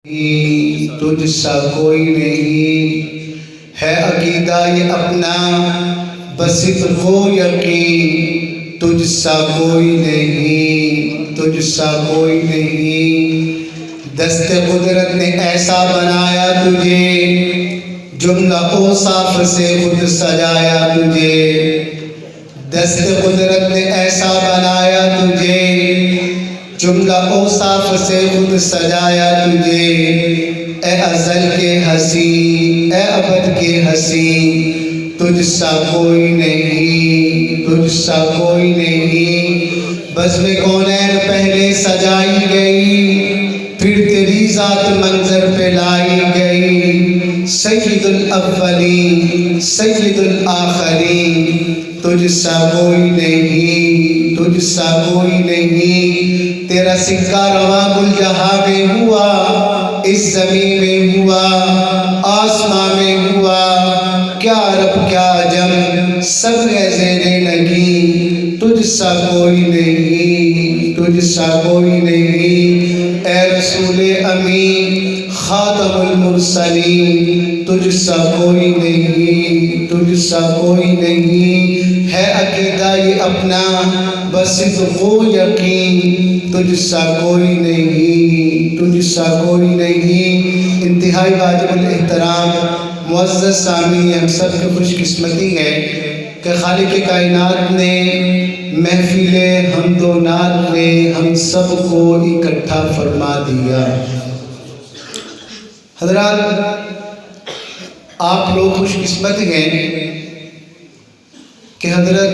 تجھ سا کوئی نہیں ہے عقیدہ یہ اپنا، بس کو یقین تجھ سا کوئی نہیں، تجھ سا کوئی نہیں۔ دست قدرت نے ایسا بنایا تجھے، جملہ اوصاف سے خود سجایا تجھے۔ دست قدرت نے ایسا بنایا تجھے، جملہ اوصاف سے خود سجایا تجھے۔ اے ازل کے ہنسی، اے ابد کے ہنسی، تجھ سا کوئی نہیں، تجھ سا کوئی نہیں۔ بزم کونین پہلے سجائی گئی، پھر تیری ذات منظر پہ لائی گئی۔ سید الاولین سید الآخرین، تجھ سا کوئی نہیں، تجھ سا کوئی نہیں۔ تیرا سکہ رواں کل جہاں میں ہوا، اس زمین میں ہوا، آسمان میں ہوا۔ کیا عرب کیا عجم سب زیر لگی، تجھ سا کوئی نہیں، تجھ سا کوئی نہیں۔ اے رسول امین خاتم المرسلین، تجھ سا کوئی نہیں، تجھ سا کوئی نہیں۔ ہے عقیدہ یہ اپنا، بس کو یقین تجھ سا کوئی نہیں، تجھ سا کوئی نہیں۔ انتہائی واجب الاحترام معزز سامعین، ہم سب کی خوش قسمتی ہے کہ خالق کائنات نے محفل حمد و نعت میں ہم سب کو اکٹھا فرما دیا۔ حضرات، آپ لوگ خوش قسمت ہیں کہ حضرت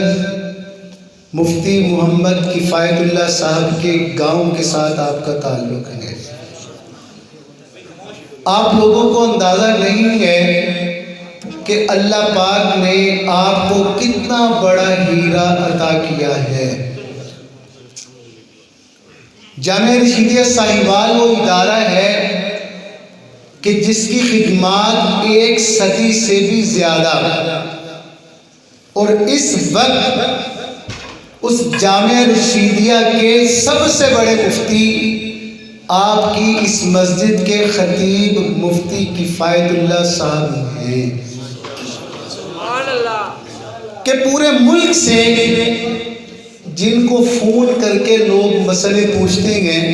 مفتی محمد کفایت اللہ صاحب کے گاؤں کے ساتھ آپ کا تعلق ہے۔ آپ لوگوں کو اندازہ نہیں ہے کہ اللہ پاک نے آپ کو کتنا بڑا ہیرا عطا کیا ہے۔ جامعہ رشیدیہ ساہیوال وہ ادارہ ہے کہ جس کی خدمات 1 صدی سے بھی زیادہ، اور اس وقت اس جامعہ رشیدیہ کے سب سے بڑے مفتی آپ کی اس مسجد کے خطیب مفتی کفایت اللہ صاحب ہیں، کہ پورے ملک سے جن کو فون کر کے لوگ مسئلے پوچھتے ہیں،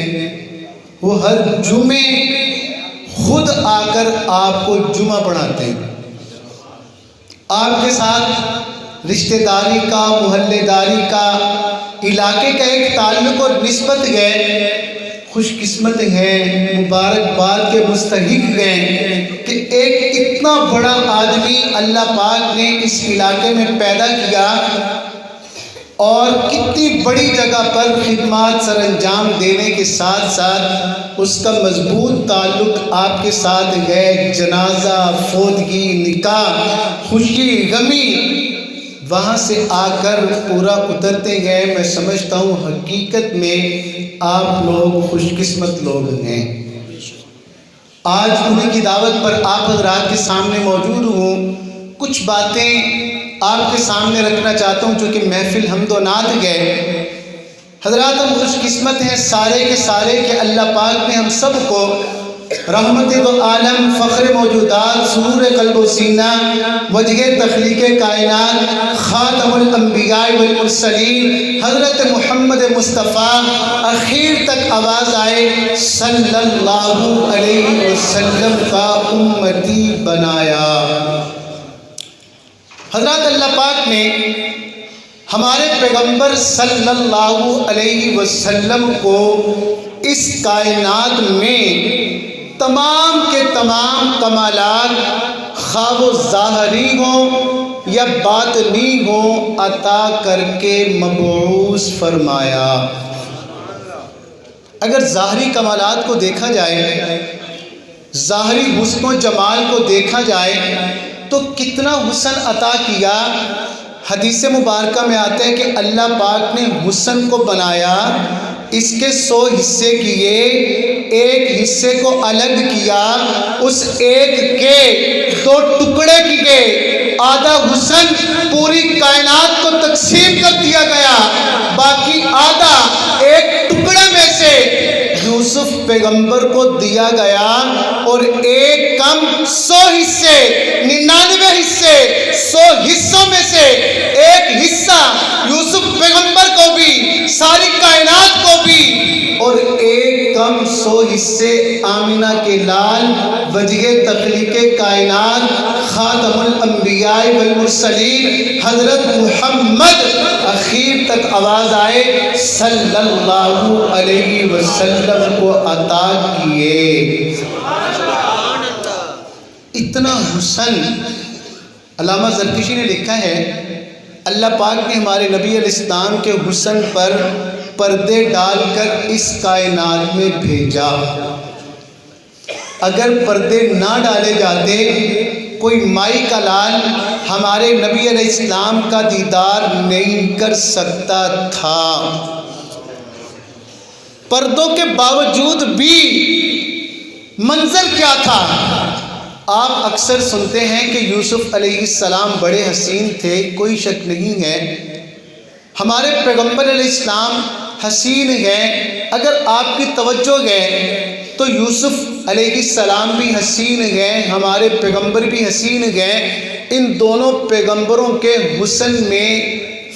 وہ ہر جمعے خود آ کر آپ کو جمعہ پڑھاتے ہیں۔ آپ کے ساتھ رشتہ داری کا، محلے داری کا، علاقے کا ایک تعلق اور نسبت ہے۔ خوش قسمت ہیں، مبارکباد کے مستحق ہیں کہ ایک اتنا بڑا آدمی اللہ پاک نے اس علاقے میں پیدا کیا، اور کتنی بڑی جگہ پر خدمات سر انجام دینے کے ساتھ ساتھ اس کا مضبوط تعلق آپ کے ساتھ ہے۔ جنازہ، فوتگی، نکاح، خوشی، غمی، وہاں سے آ کر پورا اترتے ہیں۔ میں سمجھتا ہوں حقیقت میں آپ لوگ خوش قسمت لوگ ہیں۔ آج انہیں کی دعوت پر آپ حضرات کے سامنے موجود ہوں، کچھ باتیں آپ کے سامنے رکھنا چاہتا ہوں چونکہ محفل حمد و نعت ہے۔ حضرات، ہم خوش قسمت ہیں سارے کے سارے کہ اللہ پاک نے ہم سب کو رحمت دو عالم، فخر موجودات، سرور قلب و سینہ، وجہ تخلیق کائنات، خاتم الانبیاء والمرسلین حضرت محمد مصطفیٰ، اخیر تک آواز آئے صلی اللہ علیہ وسلم کا امتی بنایا۔ حضرات، اللہ پاک نے ہمارے پیغمبر صلی اللہ علیہ وسلم کو اس کائنات میں تمام کے تمام کمالات، خواہ و ظاہری ہوں یا باطنی ہوں، عطا کر کے مبعوث فرمایا۔ اگر ظاہری کمالات کو دیکھا جائے، ظاہری حسن و جمال کو دیکھا جائے تو کتنا حسن عطا کیا۔ حدیث مبارکہ میں آتا ہے کہ اللہ پاک نے حسن کو بنایا، اس کے 100 حصے کیے، ایک حصے کو الگ کیا، اس ایک کے 2 ٹکڑے کیے، آدھا حسن پوری کائنات کو تقسیم کر دیا گیا، باقی آدھا ایک ٹکڑے میں سے یوسف پیغمبر کو دیا گیا اور ایک کم 100 حصے 99 حصے 100 حصوں میں سے ایک حصہ یوسف پیغمبر کو بھی ساری کائنات کو بھی اور ایک کم 100 حصے آمنہ کے لال وجہ تخلیق کائنات خاتم الانبیاء والمرسلین حضرت محمد اخیر تک آواز آئے صلی اللہ علیہ وسلم کو عطا کیے۔ اتنا حسن علامہ زرکشی نے لکھا ہے اللہ پاک نے ہمارے نبی علیہ السلام کے حسن پر پردے ڈال کر اس کائنات میں بھیجا۔ اگر پردے نہ ڈالے جاتے کوئی مائی کا لال ہمارے نبی علیہ السلام کا دیدار نہیں کر سکتا تھا۔ پردوں کے باوجود بھی منظر کیا تھا؟ آپ اکثر سنتے ہیں کہ یوسف علیہ السلام بڑے حسین تھے، کوئی شک نہیں ہے۔ ہمارے پیغمبر علیہ السلام حسین ہیں۔ اگر آپ کی توجہ گئے تو یوسف علیہ السلام بھی حسین ہیں، ہمارے پیغمبر بھی حسین ہیں۔ ان دونوں پیغمبروں کے حسن میں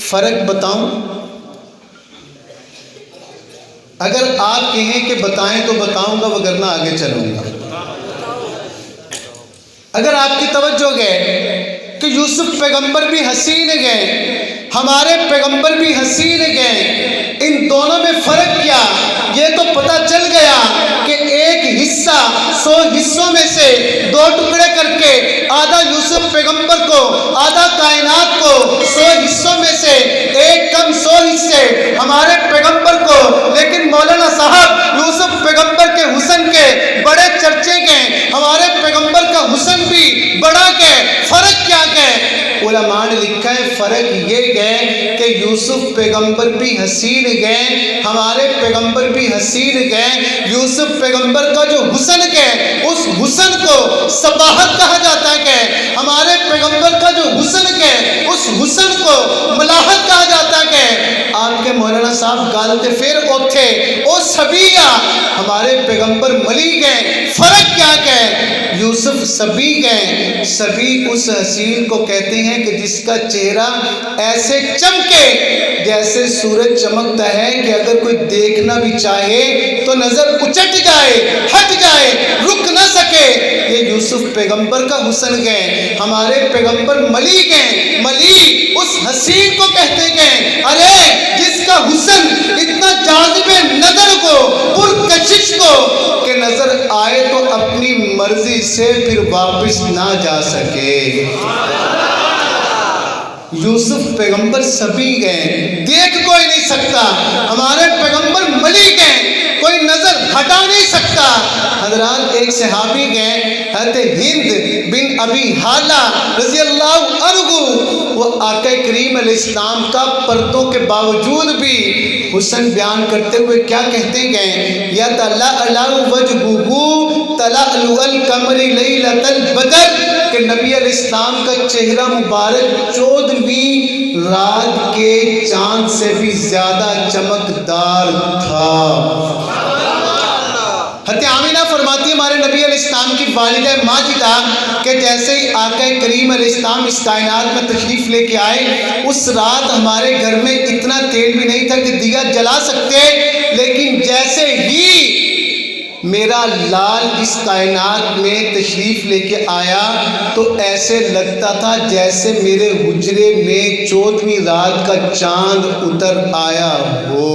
فرق بتاؤں؟ اگر آپ کہیں کہ بتائیں تو بتاؤں گا، وگرنہ آگے چلوں گا۔ اگر آپ کی توجہ گئے کہ یوسف پیغمبر بھی حسین گئے، ہمارے پیغمبر بھی حسین گئے، ان دونوں میں فرق کیا؟ یہ تو پتہ چل گیا کہ ایک حصہ 100 حصوں میں سے 2 ٹکڑے کر کے آدھا یوسف پیغمبر کو، آدھا کائنات کو، 100 حصوں میں سے ایک کم 100 حصے ہمارے پیغمبر کو۔ لیکن مولانا صاحب یوسف پیغمبر کے حسن کے بڑے چرچے گئے، ہمارے پیغمبر کا حسن بھی بڑا گئے، فرق کیا گئے؟ علماء نے لکھا ہے فرق یہ گئے کہ یوسف پیغمبر بھی حسین گئے، ہمارے پیغمبر بھی حسین گئے۔ یوسف پیغمبر کا جو حسن گئے اس حسن کو صباحت کہا جاتا ہے، ہمارے پیغمبر کا جو حسن گئے اس حسن کو ملاحت کہا جاتا ہے۔ آپ کے مولانا صاحب گالتے پھر اوتھے او سبیہ، ہمارے پیغمبر ملی گئے، فرق کیا گئے؟ یوسف سبی گئے۔ سبی اس حسین کو کہتے ہیں کہ جس کا چہرہ ایسے چمکے جیسے سورج چمکتا ہے کہ اگر کوئی دیکھنا بھی چاہے تو نظر اچٹ جائے، ہٹ جائے، رک نہ سکے۔ یہ یوسف پیغمبر کا حسن گئے، ہمارے پیغمبر ملی گئے۔ ملی اس حسین کو کہتے گئے، ارے جس کا حسن اتنا جاذب نظر کو، پرکشش کو کہ نظر آئے تو اپنی مرضی سے پھر واپس نہ جا سکے۔ یوسف پیغمبر سبھی گئے، دیکھ کوئی نہیں سکتا، ہمارے پیغمبر ملی گئے، کوئی نظر ہٹا نہیں سکتا۔ حضرات ایک صحابی گئے حضرت ہند بن ابی حالہ رضی اللہ عنہ، وہ آقا کریم علیہ السلام کا پردوں کے باوجود بھی حسن بیان کرتے ہوئے کیا کہتے گئے؟ یا تلألأ وجهه تلألؤ القمر لیلۃ البدر، کہ نبی علیہ السلام کا چہرہ مبارک 14ویں رات کے چاند سے بھی زیادہ چمکدار تھا۔ حضرت آمینہ فرماتی ہے ہمارے نبی علیہ السلام کی والدہ ماجدہ کہ جیسے ہی آقا کریم علیہ السلام اس کائنات میں تشریف لے کے آئے، اس رات ہمارے گھر میں اتنا تیل بھی نہیں تھا کہ دیا جلا سکتے، لیکن جیسے ہی میرا لال اس کائنات میں تشریف لے کے آیا تو ایسے لگتا تھا جیسے میرے حجرے میں 14ویں رات کا چاند اتر آیا ہو۔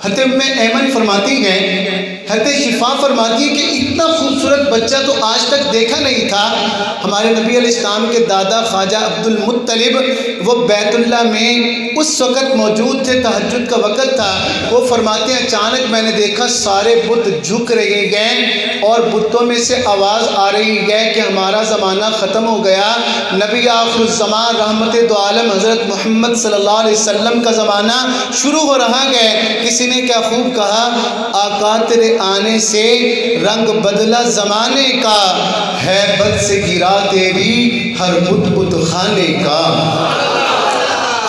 حضرت ام ایمن فرماتی ہیں، حضرت شفا فرماتی ہے کہ اتنا خوبصورت بچہ تو آج تک دیکھا نہیں تھا۔ ہمارے نبی علیہ السلام کے دادا خواجہ عبد المطلب وہ بیت اللہ میں اس وقت موجود تھے، تہجد کا وقت تھا۔ وہ فرماتے ہیں اچانک میں نے دیکھا سارے بت جھک رہے گئے اور بتوں میں سے آواز آ رہی ہے کہ ہمارا زمانہ ختم ہو گیا، نبی آخر الزمان رحمت دو عالم حضرت محمد صلی اللہ علیہ وسلم کا زمانہ شروع ہو رہا ہے۔ کسی نے کیا خوب کہا، آقا تیرے آنے سے رنگ بدلا زمانے کا، ہیبت سے گرا تیری ہر بت بت خانے کا۔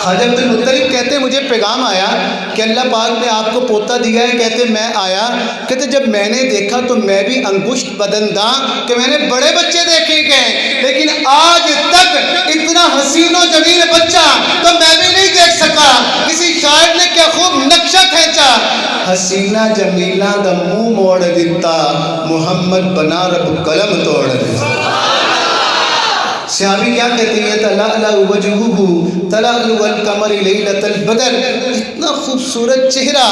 حضرت المطلب کہتے ہیں مجھے پیغام آیا کہ اللہ پاک نے آپ کو پوتا دیا ہے. کہتے میں آیا, کہتے جب میں نے دیکھا تو میں بھی انگشت بدنداں کہ میں نے بڑے بچے دیکھے گئے, لیکن آج تک اتنا حسین و جمیل بچہ تو میں بھی نہیں دیکھ سکا. کسی شاعر نے کیا خوب نقشہ کھینچا, حسینہ جمیلہ دا منہ موڑ دیتا, محمد بنا رب قلم توڑ دیتا. صحابی کیا کہتے ہیں تلألأ وجهه تلألؤ القمر لیلۃ البدر, اتنا خوبصورت چہرہ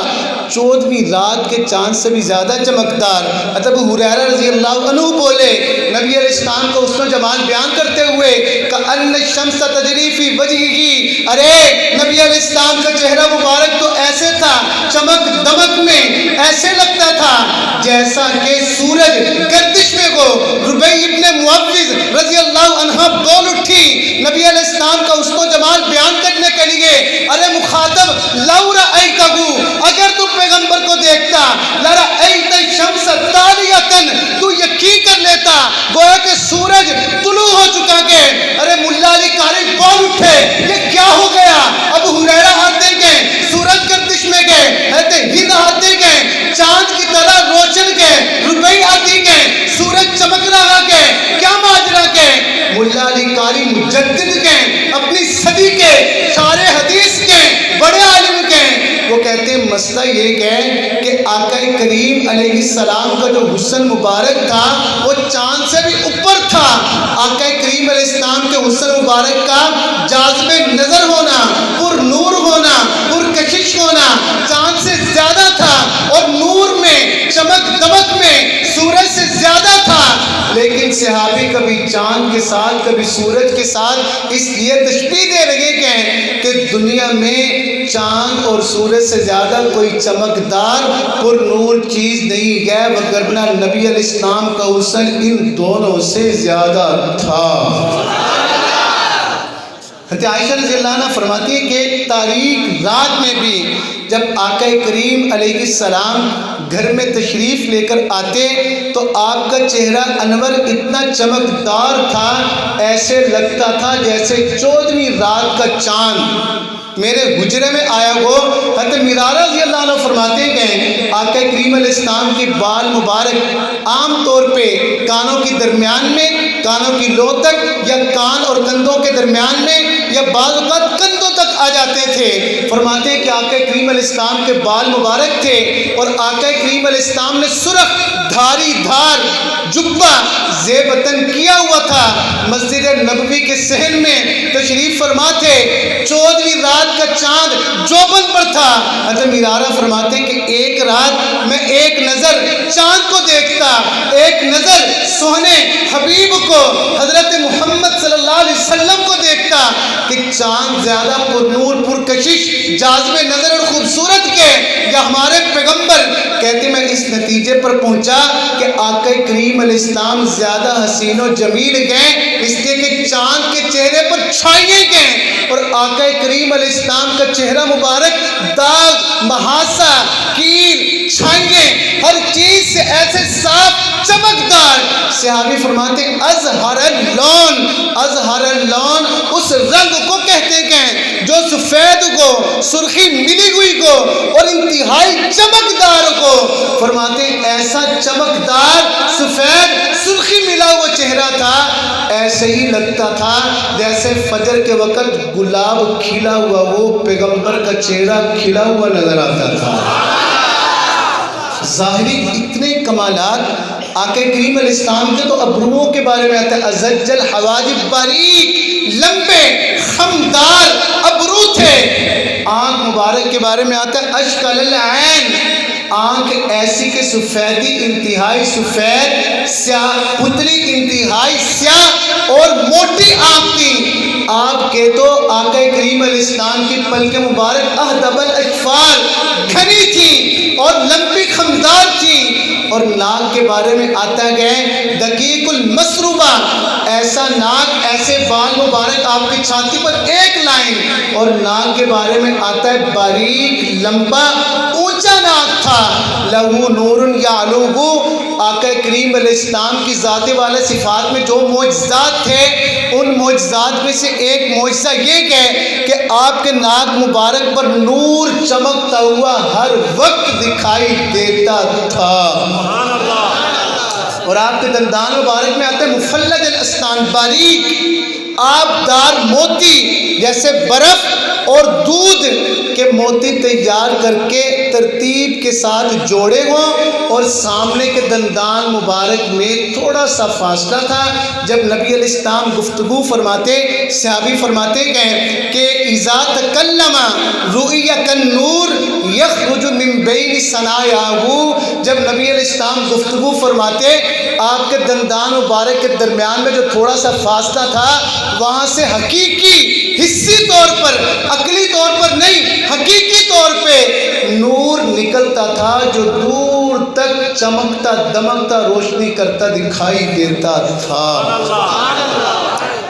14ویں رات کے چاند سے بھی زیادہ چمکدار. ابو ہریرہ رضی اللہ عنہ بولے نبی علیہ السلام کو حسن و جمال بیان کرتے ہوئے کأن الشمس تجری فی وجهه, ارے نبی علیہ السلام کا چہرہ مبارک تو ایسے تھا چمک دمک میں, ایسے لگتا تھا جیسا کہ سورج گردش میں ہو. ربیع ابن معوذ رضی اللہ عنہ بول اٹھی نبی علیہ السلام کا حسن و جمال بیان کرنے کے لیے, ارے مخاطب لو رأیتہ, اگر تو پیغمبر کو دیکھتا, لرأیت الشمس طالیۃ, تو یقین کر لیتا گویا کہ سورج طلوع ہو چکا کہ. ارے ملا علی قاری بول اٹھے یہ کیا ہو گیا. ابو ہریرہ آتے گئے, سورج گردش میں گئے, ہند آتے گئے, چاند کی طرح روشن گئے, ربیع آتی گئے, سورج چمک رہا گئے, کیا ماجرا گئے. ملا علی قاری مجدد کے, اپنی صدی کے, شارح حدیث کے, بڑے عالم کے, وہ کہتے ہیں مسئلہ یہ کہ آقا کریم علیہ السلام کا جو حسن مبارک تھا وہ چاند سے بھی اوپر تھا. آقا کریم علیہ السلام کے حسن مبارک کا جاذب نظر ہونا, پر نور ہونا, پر کشش ہونا چاند سے زیادہ تھا, اور نور میں چمک دمک میں سورج سے زیادہ تھا. لیکن صحابی کبھی چاند کے ساتھ کبھی سورج کے ساتھ اس لیے تشبیہ دے رہے ہیں کہ دنیا میں چاند اور سورج سے زیادہ کوئی چمکدار پر نور چیز نہیں ہے, وگرنہ نبی علیہ السلام کا حسن ان دونوں سے زیادہ تھا. حضرت عائشہ رضی اللہ عنہ فرماتی ہے کہ تاریک رات میں بھی جب آقا کریم علیہ السلام گھر میں تشریف لے کر آتے تو آپ کا چہرہ انور اتنا چمکدار تھا, ایسے لگتا تھا جیسے 14ویں رات کا چاند میرے حجرے میں آیا ہو. حضرت میرارہ رضی اللہ عنہ فرماتے ہیں آقا کریم علیہ السلام کے بال مبارک عام طور پہ کانوں کے درمیان میں, کانوں کی لو تک, یا کان اور کندھوں کے درمیان میں, یا بعض اوقات کندھوں تک آ جاتے تھے. فرماتے ہیں کہ آقا کریم علیہ السلام کے بال مبارک تھے, اور آقا کریم علیہ السلام نے سرخ دھاری دھار جبہ زیبتن کیا ہوا تھا. مسجد نبوی کے صحن میں تشریف فرما تھے, 14ویں رات کا چاند جوبن پر تھا. حضرت میرارہ فرماتے ہیں کہ ایک رات میں ایک نظر چاند کو دیکھتا, ایک نظر سوہنے حبیب کو حضرت محمد صلی اللہ علیہ وسلم کو دیکھتا کہ چاند زیادہ پر نور, پر کشش, جاذب نظر اور خوبصورت کے, یا ہمارے پیغمبر. کہتے میں اس نتیجے پر پہنچا کہ آقا کریم علیہ السلام زیادہ حسین و جمیل گئے اس لیے کہ چاند کے چہرے پر چھائیے گئے, اور آقا کریم علیہ السلام کا چہرہ مبارک داغ, محاسا, کیل, چھائیے, ہر چیز سے ایسے صاف چمکدار. صحابی فرماتے ہیں ازہر اللون, ازہر اللون اس رنگ کو کہتے ہیں جو سفید کو, سرخی ملی ہوئی کو, اور انتہائی چمکدار کو. فرماتے ہیں ایسا چمکدار سفید سرخی ملا ہوا چہرہ تھا, ایسے ہی لگتا تھا جیسے فجر کے وقت گلاب کھلا ہوا وہ پیغمبر کا چہرہ کھلا ہوا نظر آتا تھا. ظاہری اتنے کمالات آقا کریم علیہ السلام کے تو ابروؤں کے بارے میں آتا ہے, ازج الحواجب, باریک لمبے خمدار ابرو تھے. آنکھ مبارک کے بارے میں آتا ہے اشکل العین, آنکھ ایسی کہ سفیدی انتہائی سفید, سیاہ پتلی انتہائی سیاہ اور موٹی آنکھ تھی. آپ کے تو آقا کریم علیہ السلام کی پلک مبارک اہدب الاشفار گھنی تھی اور لمبی خمدار تھی. اور ناک کے بارے میں آتا ہے دقیق المسروبہ, ایسا ناک, ایسے بال مبارک آپ کی چھاتی پر ایک لائن. اور ناک کے بارے میں آتا ہے باریک لمبا اونچا ناک تھا. لہو نور یعلوہ, آقا کریم علیہ السلام کی ذات والا صفات میں جو معجزات تھے، ان معجزات میں سے ایک معجزہ یہ کہ آپ کے ناک مبارک پر نور چمکتا ہوا ہر وقت دکھائی دیتا تھا، اور آپ کے دندان مبارک میں آتے مفلج الاسنان، باریک آبدار موتی جیسے برف اور دودھ کے موتی تیار کر کے ترتیب کے ساتھ جوڑے ہوں، اور سامنے کے دندان مبارک میں تھوڑا سا فاصلہ تھا۔ جب نبی علیہ السلام گفتگو فرماتے، صحابی فرماتے ہیں کہ اذا تکلم رؤی کالنور یخرج من بین ثنایاہ، جب نبی علیہ السلام گفتگو فرماتے آپ کے دندان مبارک کے درمیان میں جو تھوڑا سا فاصلہ تھا، وہاں سے حقیقی حسی طور پر، عقلی طور پر نہیں، حقیقی طور پہ نور نکلتا تھا جو دور تک چمکتا دمکتا روشنی کرتا دکھائی دیتا تھا۔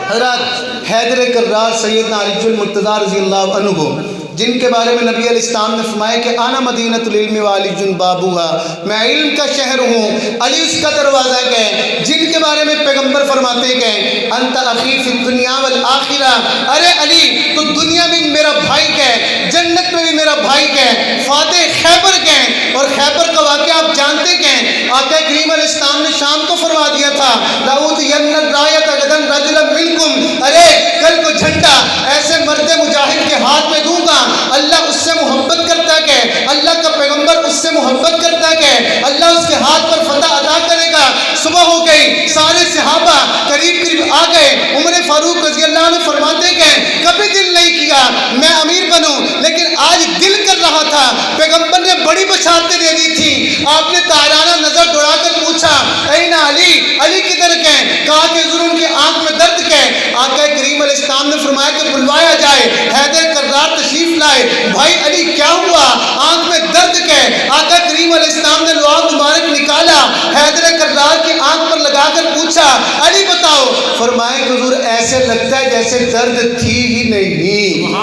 حضرت حیدر کرار سیدنا علی المرتضیٰ رضی اللہ عنہ، جن کے بارے میں نبی علیہ السلام نے فرمایا کہ انا مدینۃ العلم وعلی بابوہا، میں علم کا شہر ہوں، علی اس کا دروازہ ہے، جن کے بارے میں پیغمبر فرماتے ہیں انت اخی فی الدنیا والآخرہ، ارے علی تو دنیا میں میرا بھائی ہے، جنت میں بھی میرا بھائی ہے، فاتح خیبر ہے، اور خیبر کا واقعہ آپ جانتے ہیں، آقا کریم علیہ السلام نے شام کو فرما دیا تھا لأوتین الرایۃ غدا رجلا منکم، ارے کل کو جھنڈا ایسے مرد مجاہد کے ہاتھ میں دوں گا، اللہ اس سے محبت کرتا ہے، اللہ کا پیغمبر اس سے محبت کرتا ہے، اللہ اس کے ہاتھ پر فتح عطا کرے گا۔ صبح ہو گئی، سارے صحابہ قریب قریب آ گئے، عمر فاروق رضی اللہ عنہ فرماتے ہیں کبھی دل نہیں کیا میں امیر بنوں، لیکن آج دل کر رہا تھا، پیغمبر نے بڑی بشارتیں دے دی تھی، آپ نے طاہرانہ نظر دوڑا کر پوچھا این علی، علی کدھر گئے؟ کہا کہ حضور ان کی آنکھ میں درد ہے، آقا کریم علیہ السلام نے فرمایا کہ بلوایا جائے، حیدر کرار تشریف لائے، بھائی علی کیا ہوا؟ آنکھ میں درد ہے، آقا کریم علیہ السلام نے لعاب مبارک نکالا، حیدر کرار کی آنکھ پر لگا کر پوچھا علی بتاؤ، فرمایا کہ حضور ایسے لگتا ہے جیسے درد تھی ہی نہیں،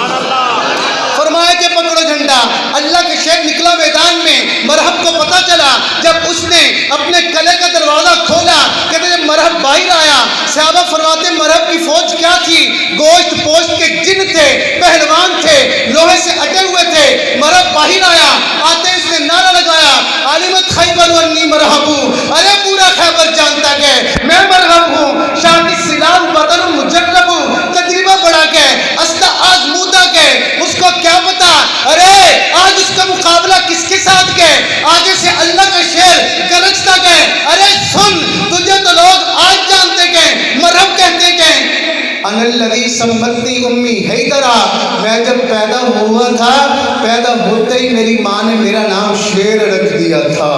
فرمایا کہ پکڑو جھنڈا، اللہ کے شہر نکلا میدان میں، مرحب کو پتہ چلا، جب اس نے اپنے کلے کا دروازہ کھولا کہتے جب مرحب باہر آیا، صحابہ فرماتے مرحب کی فوج کیا تھی؟ گوشت پوشت کے جن تھے، پہلوان تھے، لوہے سے اٹے ہوئے تھے، مرحب باہر آیا، آتے اس نے نعرہ لگایا عالمت خیبر انی مرحبو، ارے پورا خیبر جانتا ہے میں مرحب ہوں، شاکی سلاح بدن مجربو، تجربہ بڑھا کے اسلحہ آزمودہ کے، اس کو کیا پتا ارے آج اس کا مقابلہ کس کے ساتھ گئے، آگے سے اللہ کا شعر گرجتا گئے، ارے سن تجھے تو لوگ آج جانتے گئے، مرحب کہتے گئے، انا الذی سمتنی امی حیدرا، میں جب پیدا ہوا تھا، پیدا ہوتے ہی میری ماں نے میرا نام شیر رکھ دیا تھا۔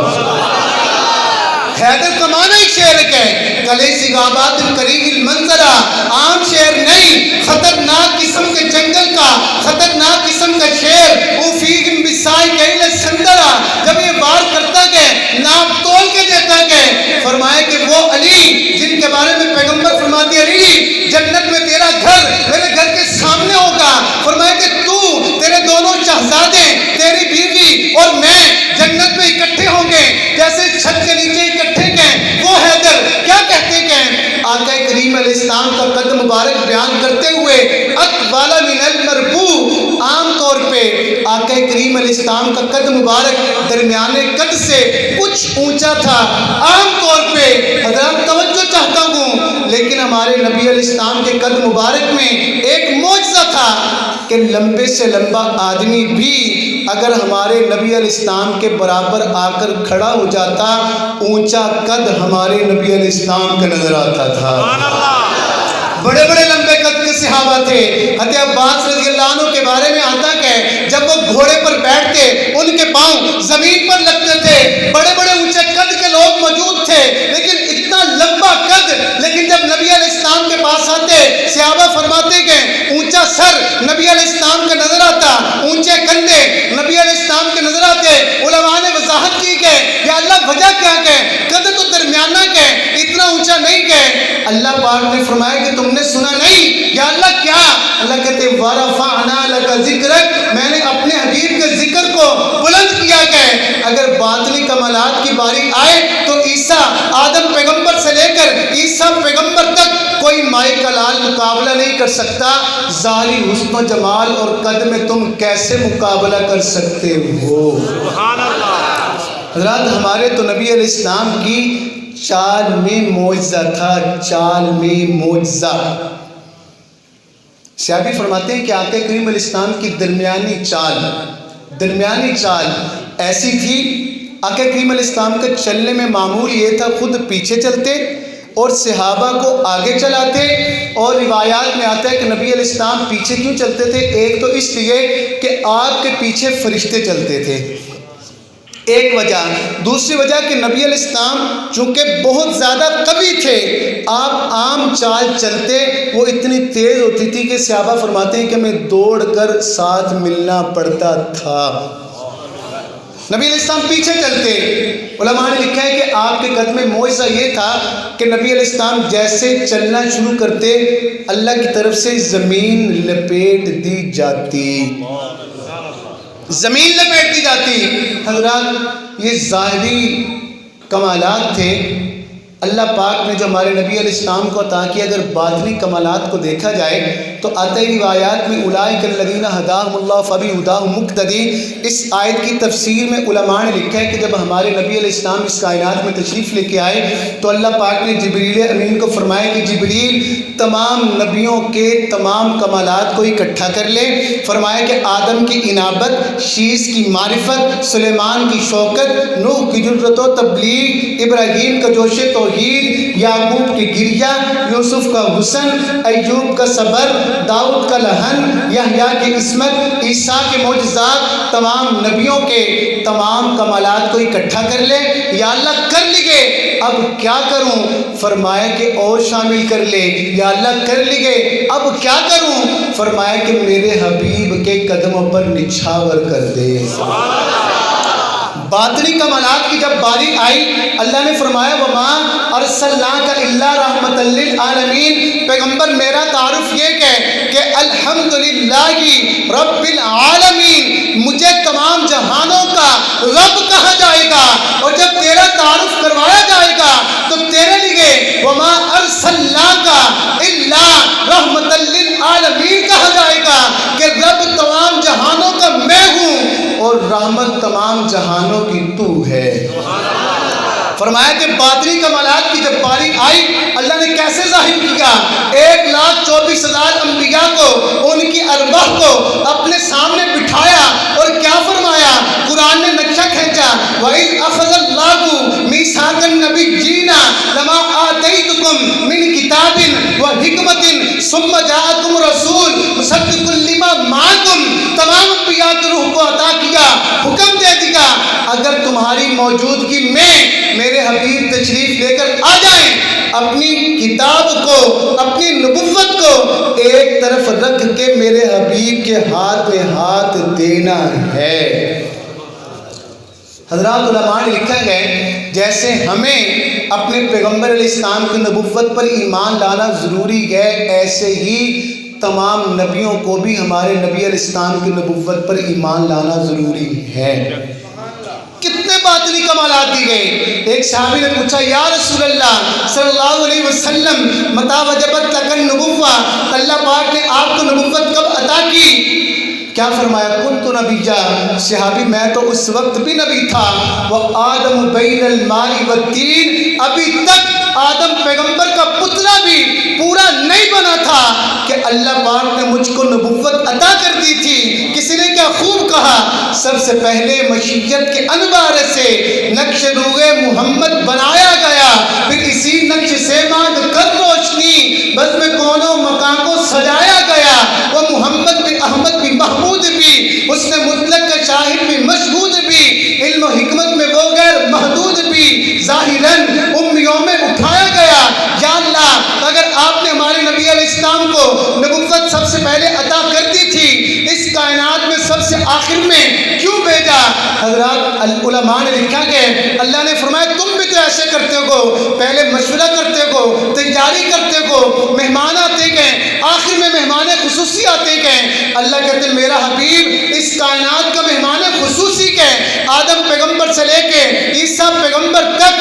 حیدر کا معنی ہی شیر ہے، کلیسی غابات قریب المنظرہ، عام شیر نہیں، خطرناک قسم کے جنگل کا، خطرناک قسم کا شیر، اوفیہم بسائی کیل سندرہ، جب یہ وار کرتا گئے ناپ تول کے دیتا گئے، فرمایا کہ وہ علی جن کے بارے میں پیغمبر فرماتی ہے علی جنت میں تیرا گھر میرے گھر کے سامنے ہوگا، فرمایا کہ تو تیرے دونوں شہزادے تیری بیوی اور میں جنت میں اکٹھے ہوں گے، جیسے چھت کے نیچے اکٹھے گئے، وہ حیدر کیا کہتے گئے، آقا کریم علیہ السلام کا قد مبارک بیان کرتے ہوئے اطول من المربوع، عام طور پہ آقا کریم علیہ السلام کا قد مبارک درمیانے قد سے کچھ اونچا تھا، عام طور پہ حضرات توجہ چاہتا ہوں، لیکن ہمارے نبی علیہ السلام کے قد مبارک میں ایک معجزہ تھا کہ لمبے سے لمبا آدمی بھی اگر ہمارے نبی علیہ السلام کے برابر آ کر کھڑا ہو جاتا، اونچا قد ہمارے نبی علیہ السلام کا نظر آتا تھا۔ بڑے بڑے لمبے قد کے صحابہ تھے، حضرت عباس رضی اللہ عنہ کے بارے میں آتا ہے جب وہ گھوڑے پر بیٹھتے ان کے پاؤں زمین پر لگتے تھے، بڑے بڑے اونچے قد کے لوگ موجود تھے، لیکن اتنا لمبا قد، لیکن جب نبی علیہ السلام کے پاس آتے صحابہ فرماتے کہ اونچا سر نبی علیہ السلام کا نظر آتا، اونچے کندھے نبی علیہ السلام کے نظر آتے، علماء نے وضاحت کی کہ یا اللہ وجہ کیا کہ قد تو درمیانہ کہ اتنا اونچا نہیں کہ، اللہ پاک نے فرمایا کہ تم نے سنا نہیں، یا اللہ کیا؟ اللہ کہتے وَرَفَعْنَا لَكَ ذِكْرَكَ، میں نے اپنے حبیب کے ذکر کو بلند کیا کہ اگر باطنی کمالات کی باری آئے تو عیسیٰ عیسیٰ پیغمبر تک کوئی مائے کا لال مقابلہ نہیں کر سکتا، ظاہری حسن و جمال اور قد میں تم کیسے مقابلہ کر سکتے ہو؟ سبحان اللہ۔ حضرات ہمارے تو نبی علیہ السلام کی چال میں معجزہ تھا، چال میں معجزہ۔ صحابی فرماتے ہیں کہ آقا کریم علیہ السلام کی درمیانی چال ایسی تھی، آقا کریم علیہ السلام کا چلنے میں معمول یہ تھا خود پیچھے چلتے اور صحابہ کو آگے چلاتے، اور روایات میں آتا ہے کہ نبی علیہ السلام پیچھے کیوں چلتے تھے؟ ایک تو اس لیے کہ آپ کے پیچھے فرشتے چلتے تھے، ایک وجہ۔ دوسری وجہ کہ نبی علیہ السلام چونکہ بہت زیادہ قوی تھے، آپ عام چال چلتے وہ اتنی تیز ہوتی تھی کہ صحابہ فرماتے ہیں کہ ہمیں دوڑ کر ساتھ ملنا پڑتا تھا۔ نبی علیہ السلام پیچھے چلتے۔ علماء نے لکھا ہے کہ آپ کے قد میں معجزہ یہ تھا کہ نبی علیہ السلام جیسے چلنا شروع کرتے، اللہ کی طرف سے زمین لپیٹ دی جاتی، زمین لپیٹ دی جاتی۔ حضرات یہ ظاہری کمالات تھے اللہ پاک نے جو ہمارے نبی علیہ السلام کو عطا کیا۔ اگر باطنی کمالات کو دیکھا جائے تو آتے روایات میں اولئک الذین ھداھم اللہ فبہداھم مقتدی، اس آیت کی تفسیر میں علماء نے لکھا ہے کہ جب ہمارے نبی علیہ السلام اس کائنات میں تشریف لے کے آئے تو اللہ پاک نے جبریل امین کو فرمایا کہ جبریل تمام نبیوں کے تمام کمالات کو اکٹھا کر لے۔ فرمایا کہ آدم کی انابت، شیس کی معرفت، سلیمان کی شوکت، نوح کی جرأت و تبلیغ، ابراہیم کا جوش توحید، یعقوب کی گریہ، یوسف کا حسن، ایوب کا صبر، داؤد کا لہن، یحییٰ کی عصمت، عیسیٰ کے معجزات، تمام نبیوں کے تمام کمالات کو اکٹھا کر لے۔ یا اللہ کر لیے، اب کیا کروں؟ فرمایا کہ اور شامل کر لے۔ یا اللہ کر لیے، اب کیا کروں؟ فرمایا کہ میرے حبیب کے قدموں پر نچھاور کر دے۔ باطنی کمالات کی جب باری آئی، اللہ نے فرمایا وَمَا أَرْسَلْنَاكَ إِلَّا رَحْمَةً لِّلْعَالَمِينَ۔ پیغمبر میرا تعارف یہ کہ الحمدللہ رب العالمین، مجھے تمام جہانوں کا رب کہا جائے گا، اور جب تیرا تعارف کروایا جائے گا تو تیرے لیے وَمَا أَرْسَلْنَاكَ إِلَّا رَحْمَةً لِّلْعَالَمِينَ کہا جائے گا کہ رب تمام جہانوں کا میں ہوں اور رحمت تمام جہانوں کی تو ہے۔ فرمایا کہ باطنی کمالات کی جب باری آئی، اللہ نے کیسے ظاہر کیا؟ 1,24,000 انبیاء کو، ان کی ارواح کو اپنے سامنے بٹھایا اور کیا فرمایا؟ قرآن نے نقشہ کھینچا وَإِذْ أَخَذَ اللَّهُ مِيثَاقَ النَّبِيِّينَ لَمَا آتَيْتُكُم مِّن كِتَابٍ وَحِكْمَةٍ ثُمَّ جَاءَكُمْ رَسُولٌ مُصَدِّقٌ لِّمَا مَعَكُمْ۔ تمام انبیاء کے روح کو عطا کیا، حکم دے دیا اگر تمہاری موجودگی میں میرے حبیب تشریف لے کر آ جائیں، اپنی کتاب کو، اپنی نبوت کو ایک طرف رکھ کے میرے حبیب کے ہاتھ میں ہاتھ دینا ہے۔ حضرات علماء نے لکھا ہے جیسے ہمیں اپنے پیغمبر علیہ السلام کی نبوت پر ایمان لانا ضروری ہے، ایسے ہی تمام نبیوں کو بھی ہمارے نبی علیہ السلام کی نبوت پر ایمان لانا ضروری ہے۔ کتنے باطنی کمالات دی گئے۔ ایک صحابی نے پوچھا یا رسول اللہ صلی اللہ علیہ وسلم متی وجبت لک النبوہ، اللہ پاک نے آپ کو نبوت کب عطا کی؟ کیا فرمایا؟ کنت نبیا، صحابی میں تو اس وقت بھی نبی تھا، وآدم بین الماء والطین، ابھی تک آدم پیغمبر کا پتلا بھی پورا نہیں بنا تھا کہ اللہ پاک نے مجھ کو نبوت عطا کر دی تھی۔ کسی نے کیا خوب کہا، سب سے پہلے مشیت کے انوار سے نقش روح محمد بنایا گیا، پھر اسی نقش سے ماند کر روشنی بزم کون و مکان کو سجایا گیا۔ وہ محمد بن احمد بھی محمود بھی، اس نے مطلق کا شاہد بھی مشہود بھی، علم و حکمت میں وہ غیر محدود بھی، ظاہراً امیوں میں اٹھایا گیا۔ یا اللہ اگر آپ نے ہمارے نبی علیہ السلام کو نبوت سب سے پہلے عطا کر دی تھی، اس کائنات میں سب سے آخر میں کیوں بھیجا؟ حضرات علماء نے لکھا کہ اللہ نے فرمایا تم بھی تو ایسے کرتے ہو، پہلے مشورہ کرتے ہو، تیاری کرتے ہو، مہمان آتے گئے، آخر میں مہمان خصوصی آتے گئے۔ اللہ کہتے ہیں میرا حبیب اس کائنات کا مہمان خصوصی ہے، آدم پیغمبر سے لے کے عیسیٰ پیغمبر تک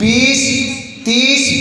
20-30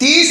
30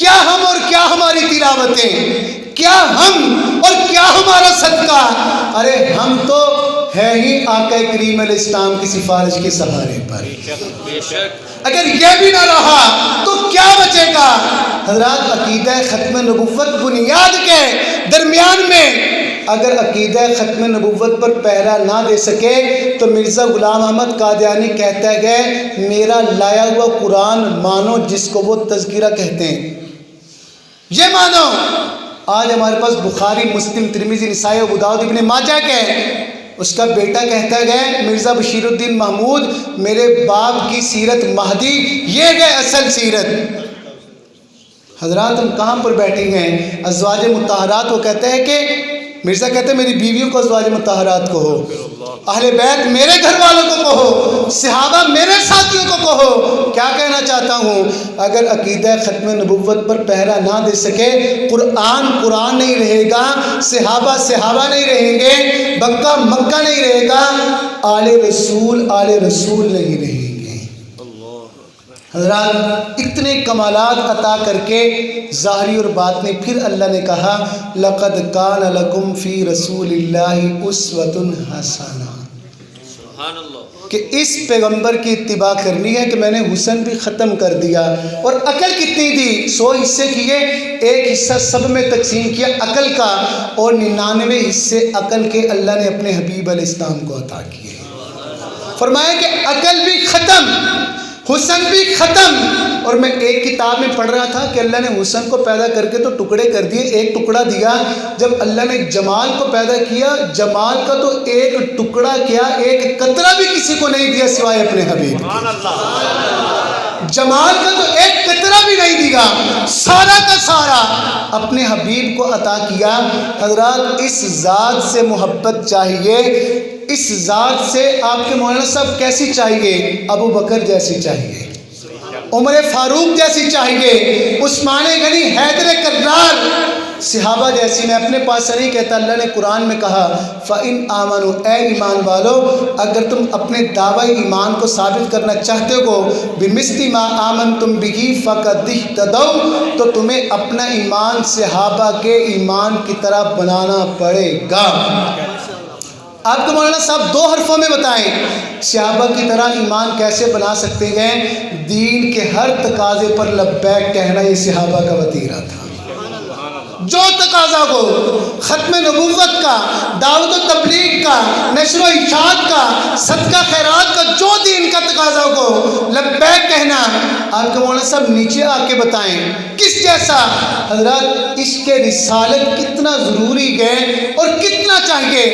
کیا ہم اور کیا ہماری تلاوتیں، کیا ہم اور کیا ہمارا صدقہ، ارے ہم تو ہے ہی آقا کریم علیہ السلام کی سفارش کے سہارے پر۔ اگر یہ بھی نہ رہا تو کیا بچے گا؟ حضرات عقیدہ ختم نبوت بنیاد کے درمیان میں اگر عقیدہ ختم نبوت پر پہرا نہ دے سکے تو مرزا غلام احمد قادیانی کہتا ہے میرا لایا ہوا قرآن مانو جس کو وہ تذکرہ کہتے ہیں، یہ مانو۔ آج ہمارے پاس بخاری، مسلم، ترمذی، نسائی، ابو داؤد، ابن ماجہ کے، اس کا بیٹا کہتا ہے مرزا بشیر الدین محمود میرے باپ کی سیرت مہدی یہ ہے اصل سیرت۔ حضرات ہم کہاں پر بیٹھے ہیں؟ ازواج مطہرات، وہ کہتے ہیں کہ مرزا کہتے ہیں میری بیویوں کو ازواج مطہرات کہو، اہل بیت میرے گھر والوں کو کہو، صحابہ میرے ساتھیوں کو کہو۔ کیا کہنا چاہتا ہوں؟ اگر عقیدہ ختم نبوت پر پہرا نہ دے سکے، قرآن نہیں رہے گا، صحابہ نہیں رہیں گے، مکہ نہیں رہے گا، آل رسول نہیں رہیں گے۔ حضرات اتنے کمالات عطا کر کے ظاہری اور باطنی، پھر اللہ نے کہا لَقَدْ كَانَ لَكُمْ فِي رَسُولِ اللَّهِ أُسْوَةٌ حَسَنَةٌ، کہ اس پیغمبر کی اتباع کرنی ہے کہ میں نے حسن بھی ختم کر دیا۔ اور عقل کتنی دی؟ 100 حصے کیے، ایک حصہ سب میں تقسیم کیا عقل کا، اور 99 حصے عقل کے اللہ نے اپنے حبیب علیہ السلام کو عطا کیے۔ فرمایا کہ عقل بھی ختم، حسن بھی ختم۔ اور میں ایک کتاب میں پڑھ رہا تھا کہ اللہ نے حسن کو پیدا کر کے تو ٹکڑے کر دیے، ایک ٹکڑا دیا۔ جب اللہ نے جمال کو پیدا کیا، جمال کا تو ایک ٹکڑا کیا، ایک قطرہ بھی کسی کو نہیں دیا سوائے اپنے حبیب کے۔ جمال کا تو ایک قطرہ بھی نہیں دیا، سارا کا سارا اپنے حبیب کو عطا کیا۔ حضرات اس ذات سے محبت چاہیے، اس ذات سے آپ کے مولانا صاحب کیسی چاہیے؟ ابو بکر جیسی چاہیے، عمر فاروق جیسی چاہیے، عثمان غنی، حیدر کرار، صحابہ جیسی۔ میں اپنے پاس سے نہیں کہتا، اللہ نے قرآن میں کہا فَإِنْ آمَنُوا، اے ایمان والو اگر تم اپنے دعوی ایمان کو ثابت کرنا چاہتے ہو بِمِثْلِ مَا آمَنْتُمْ بِهِ فَقَدِ اهْتَدَوْا، تو تمہیں اپنا ایمان صحابہ کے ایمان کی طرح بنانا پڑے گا۔ آپ کو مولانا صاحب 2 حرفوں میں بتائیں صحابہ کی طرح ایمان کیسے بنا سکتے ہیں؟ دین کے ہر تقاضے پر لبیک کہنا یہ صحابہ کا وتیرہ تھا۔ جو تقاضا ہو، ختم نبوت کا، دعوت و تبلیغ کا، نشر و اشاعت کا، صدقہ خیرات کا، جو دین کا تقاضا ہو لبیک کہنا۔ آپ کے مولانا صاحب نیچے آ کے بتائیں کس جیسا؟ حضرات عشق رسالت کتنا ضروری ہے اور کتنا چاہیے۔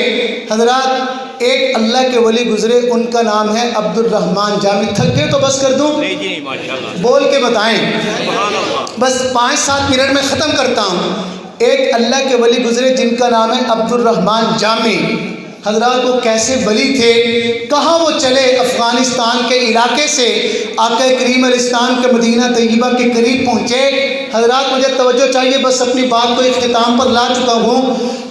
حضرات ایک اللہ کے ولی گزرے، ان کا نام ہے عبد الرحمن جامی۔ تھک گئے تو بس کر دوں؟ بول کے بتائیں، بس 5-7 منٹ میں ختم کرتا ہوں۔ ایک اللہ کے ولی گزرے جن کا نام ہے عبد الرحمن جامی۔ حضرات وہ کیسے ولی تھے، کہاں وہ چلے؟ افغانستان کے علاقے سے آقا کریم علیہ السلام کے مدینہ طیبہ کے قریب پہنچے۔ حضرات مجھے توجہ چاہیے، بس اپنی بات کو اختتام پر لا چکا ہوں۔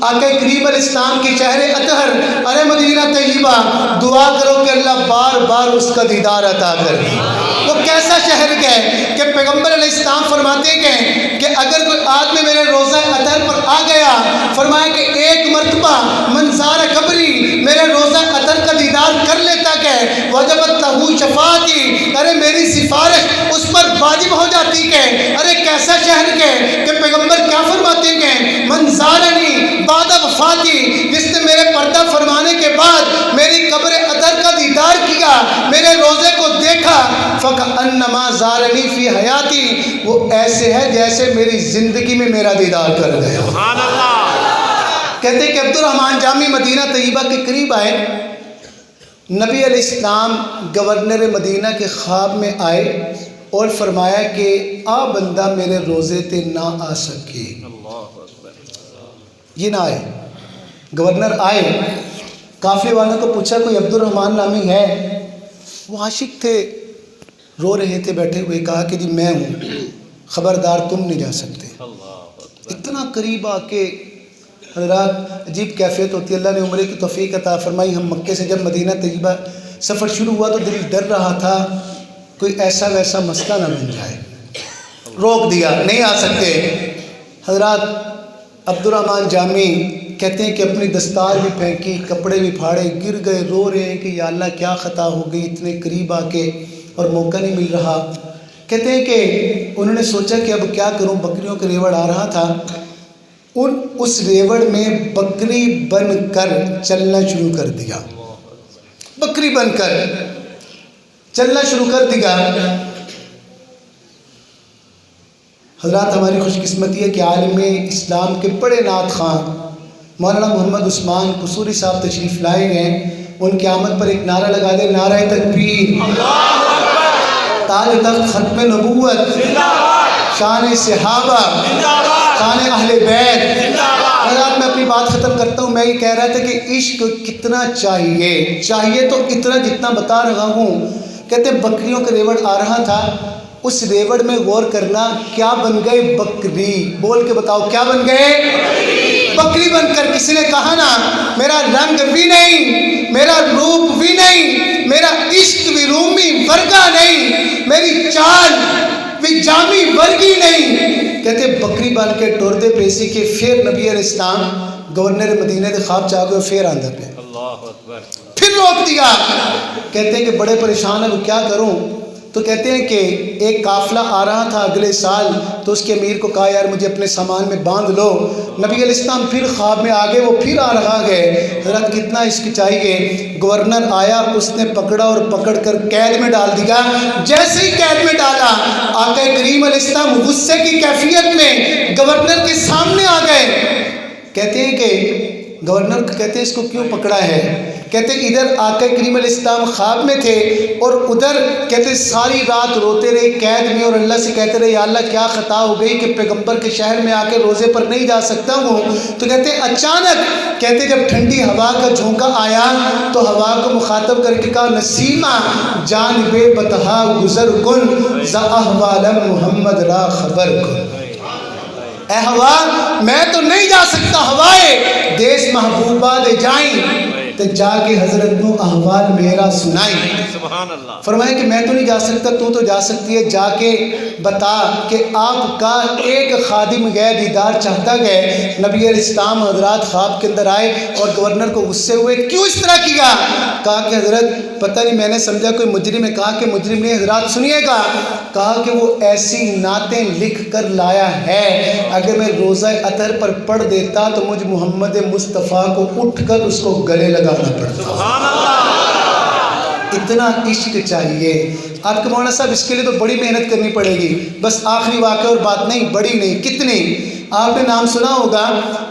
آقا کریم علیہ السلام کے چہرے اطہر، ارے مدینہ طیبہ دعا کرو کہ اللہ بار بار اس کا دیدار عطا کر دے۔ وہ کیسا شہر ہے کہ پیغمبر علیہ السلام فرماتے ہیں کہ اگر کوئی آدمی میرے روضہ اطہر پر آ گیا، فرمایا کہ ایک مرتبہ منظار قبری میرے روضہ اطہر کا دیدار کر لیتا کہ وجبت لہو شفاعتی، ارے میری سفارش اس پر واجب ہو جاتی کہ ارے کیسا شہر ہے کہ پیغمبر کیا فرماتے ہیں منظارنی بعد وفاتی، جس نے میرے پردہ فرمانے کے بعد میری قبر اطہر کا دیدار کیا، میرے روزے کو دیکھا، فَكَأَنَّمَا زَارَنِي فِي حَيَاتِي، وہ ایسے ہے جیسے میری زندگی میں میرا دیدار کر گیا۔ سبحان اللہ۔ کہتے ہیں کہ عبد الرحمن جامی مدینہ طیبہ کے قریب آئے، نبی علیہ السلام گورنر مدینہ کے خواب میں آئے اور فرمایا کہ آ بندہ میرے روزے تے نہ آ سکے، یہ نہ آئے۔ گورنر آئے، قافلے والوں کو پوچھا کوئی عبد الرحمن نامی ہے؟ وہ عاشق تھے، رو رہے تھے بیٹھے ہوئے، کہا کہ جی میں ہوں، خبردار تم نہیں جا سکتے۔ اتنا قریب آ کے حضرات عجیب کیفیت ہوتی ہے۔ اللہ نے عمرے کی توفیق عطا فرمائی۔ ہم مکے سے جب مدینہ طیبہ سفر شروع ہوا تو دل ڈر رہا تھا کوئی ایسا ویسا مسئلہ نہ بن جائے۔ روک دیا، نہیں آ سکتے۔ حضرات عبدالرحمن جامی کہتے ہیں کہ اپنی دستار بھی پھینکی، کپڑے بھی پھاڑے، گر گئے، رو رہے ہیں کہ یا اللہ کیا خطا ہو گئی، اتنے قریب آ کے اور موقع نہیں مل رہا۔ کہتے ہیں کہ انہوں نے سوچا کہ اب کیا کروں، بکریوں کا ریوڑ آ رہا تھا، اس ریوڑ میں بکری بن کر چلنا شروع کر دیا، بکری بن کر چلنا شروع کر دیا۔ حضرات ہماری خوش قسمتی ہے کہ عالم اسلام کے بڑے نعت خواں مولانا محمد عثمان قصوری صاحب تشریف لائے گئے، ان کی آمد پر ایک نعرہ لگا دے، نعرہ تکبیر، تاج تخت ختم نبوت، شان صحابہ، شان اہل بیت۔ حضرات میں اپنی بات ختم کرتا ہوں، میں یہ کہہ رہا تھا کہ عشق کتنا چاہیے تو اتنا جتنا بتا رہا ہوں۔ کہتے ہیں بکریوں کا ریوڑ آ رہا تھا، اس ریوڑ میں غور کرنا، کیا بن گئے؟ بکری۔ بول کے بتاؤ کیا بن گئے؟ بکری بن کر۔ کسی نے کہا نا میرا رنگ بھی نہیں، میرا روپ بھی نہیں، میرا عشق بھی رومی ورگا نہیں، میری چال بھی جامی ورگی نہیں۔ کہتے بکری بن کے ٹوردے پیسی کے پھر نبی علیہ السلام گورنر مدینہ دے خواب چاہ گئے، پھر آندہ پہ پھر روک دیا۔ کہتے ہیں کہ بڑے پریشان ہیں، وہ کیا کروں؟ تو کہتے ہیں کہ ایک قافلہ آ رہا تھا اگلے سال، تو اس کے امیر کو کہا یار مجھے اپنے سامان میں باندھ لو۔ نبی علیہ السلام پھر خواب میں آگے، وہ پھر آ رہا ہے۔ حضرت کتنا عشق چاہیے۔ گورنر آیا، اس نے پکڑا اور پکڑ کر قید میں ڈال دیا۔ جیسے ہی قید میں ڈالا، آقا کریم علیہ السلام غصے کی کیفیت میں گورنر کے سامنے آ گئے۔ کہتے ہیں کہ گورنر کہتے ہیں اس کو کیوں پکڑا ہے؟ کہتے ہیں ادھر آقا کریم علیہ السلام خواب میں تھے اور ادھر کہتے ہیں ساری رات روتے رہے قید میں، اور اللہ سے کہتے رہے یا اللہ کیا خطا ہو گئی کہ پیغمبر کے شہر میں آ کے روزے پر نہیں جا سکتا ہوں۔ تو کہتے ہیں اچانک کہتے ہیں جب ٹھنڈی ہوا کا جھونکا آیا تو ہوا کو مخاطب کر کے کہا نسیمہ جانب بطحا گزر کن ز احوال محمد را خبر کن۔ اے ہوا میں تو نہیں جا سکتا، ہوائے دیس محبوبہ دے جائیں تو جا کے حضرت نو احوال میرا سنائیں۔ سبحان اللہ۔ فرمایا کہ میں تو نہیں جا سکتا، تو جا سکتی ہے، جا کے بتا کہ آپ کا ایک خادم گئے دیدار چاہتا گئے۔ نبی علیہ السلام حضرات خواب کے اندر آئے اور گورنر کو غصے ہوئے، کیوں اس طرح کیا؟ کہا کہ حضرت پتہ نہیں میں نے سمجھا کوئی مجرم ہے۔ کہا کہ مجرم نہیں حضرات سنیے گا، کہا کہ وہ ایسی نعتیں لکھ کر لایا ہے اگر میں روزہ اطہر پر پڑھ دیتا تو مجھ محمد مصطفیٰ کو اٹھ کر اس کو گلے لگانا پڑتا۔ سبحان اللہ۔ اتنا عشق چاہیے۔ آپ کے مولانا صاحب اس کے لیے تو بڑی محنت کرنی پڑے گی، بس آخری واقعہ اور بات نہیں، بڑی نہیں، کتنی؟ آپ نے نام سنا ہوگا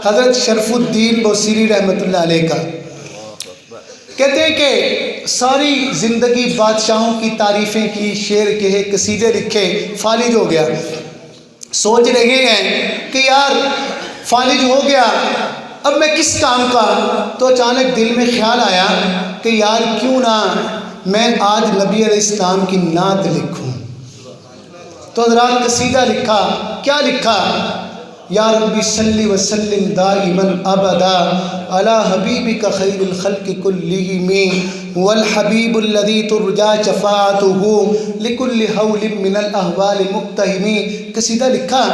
حضرت شرف الدین بوصیری رحمۃ اللہ علیہ کا۔ کہتے ہیں کہ ساری زندگی بادشاہوں کی تعریفیں کی، شعر کہے، قصیدے لکھے، فالج ہو گیا۔ سوچ رہے ہیں کہ یار فالج ہو گیا، اب میں کس کام کا؟ تو اچانک دل میں خیال آیا کہ یار کیوں نہ میں آج نبی علیہ السلام کی نعت لکھوں۔ تو حضرات قصیدہ لکھا۔ کیا لکھا؟ یا ربی صلی وسلم دائما ابدا علی حبیبک خیر الخلق کلہم والحبیب الذی ترجا شفاعتہ لکل حول من الاحوال مقتحم۔ قصیدہ لکھا۔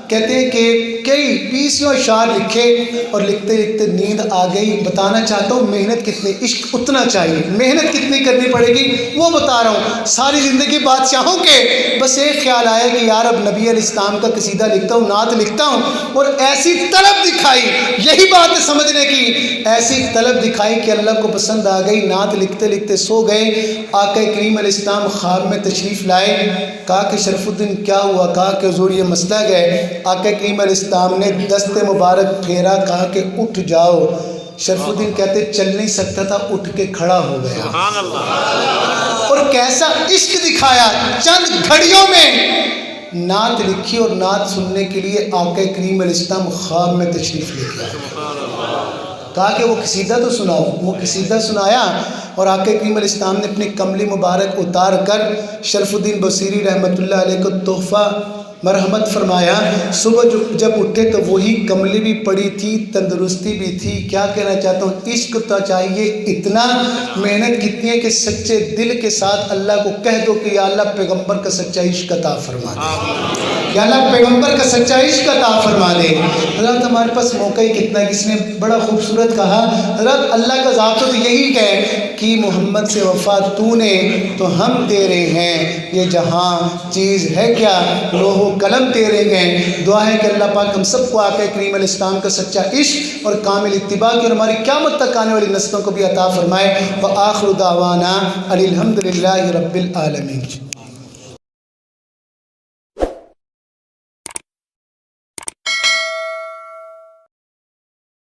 کہتے ہیں کہ کئی 20 اشعار لکھے اور لکھتے لکھتے نیند آ گئی۔ بتانا چاہتا ہوں محنت کتنی، عشق اتنا چاہیے، محنت کتنی کرنی پڑے گی وہ بتا رہا ہوں۔ ساری زندگی بادشاہوں کے، بس ایک خیال آیا کہ یار اب نبی علیہ السلام کا قصیدہ لکھتا ہوں، نعت لکھتا ہوں، اور ایسی طلب دکھائی، یہی بات ہے سمجھنے کی، ایسی طلب دکھائی کہ اللہ کو پسند آ گئی۔ نعت لکھتے لکھتے سو گئے۔ آقا کریم علیہ السلام خواب میں تشریف لائے۔ کہا کہ شرف الدین کیا ہوا؟ کہا کہ حضور یہ مسئلہ ہے۔ آقا کریم علیہ السلام نے دست مبارک پھیرا، کہا کہ اٹھ جاؤ۔ شرف الدین کہتے چل نہیں سکتا تھا، اٹھ کے کھڑا ہو گیا۔ سبحان اللہ۔ اور کیسا عشق دکھایا، چند گھڑیوں میں نعت لکھی، اور نعت سننے کے لیے آقا کریم علیہ السلام خواب میں تشریف لے کے آئے۔ کہا کہ وہ قصیدہ تو سناؤ۔ وہ قصیدہ سنایا اور آقا کریم علیہ السلام نے اپنی کملی مبارک اتار کر شرف الدین بوصیری رحمۃ اللہ علیہ کو تحفہ مرحمت فرمایا صبح جب اٹھے تو وہی کملی بھی پڑی تھی، تندرستی بھی تھی. کیا کہنا چاہتا ہوں، عشق تو چاہیے اتنا، محنت کتنی ہے کہ سچے دل کے ساتھ اللہ کو کہہ دو کہ یا اللہ پیغمبر کا سچا عشق عطا فرما دے، یا اللہ پیغمبر کا سچا عشق عطا فرما دے. حضرات ہمارے پاس موقع ہی کتنا ہے، کس نے بڑا خوبصورت کہا، حضرات اللہ کا ذات تو یہی ہے کہ محمد سے وفا تو نے تو ہم تیرے ہیں، یہ جہاں چیز ہے کیا لوح و قلم تیرے ہیں. دعا ہے کہ اللہ پاک ہم سب کو آقا کریم علیہ السلام کا سچا عشق اور کامل اتباع کی اور ہماری قیامت تک آنے والی نسلوں کو بھی عطا فرمائے. وآخر دعوانا الحمد للہ رب العالمین.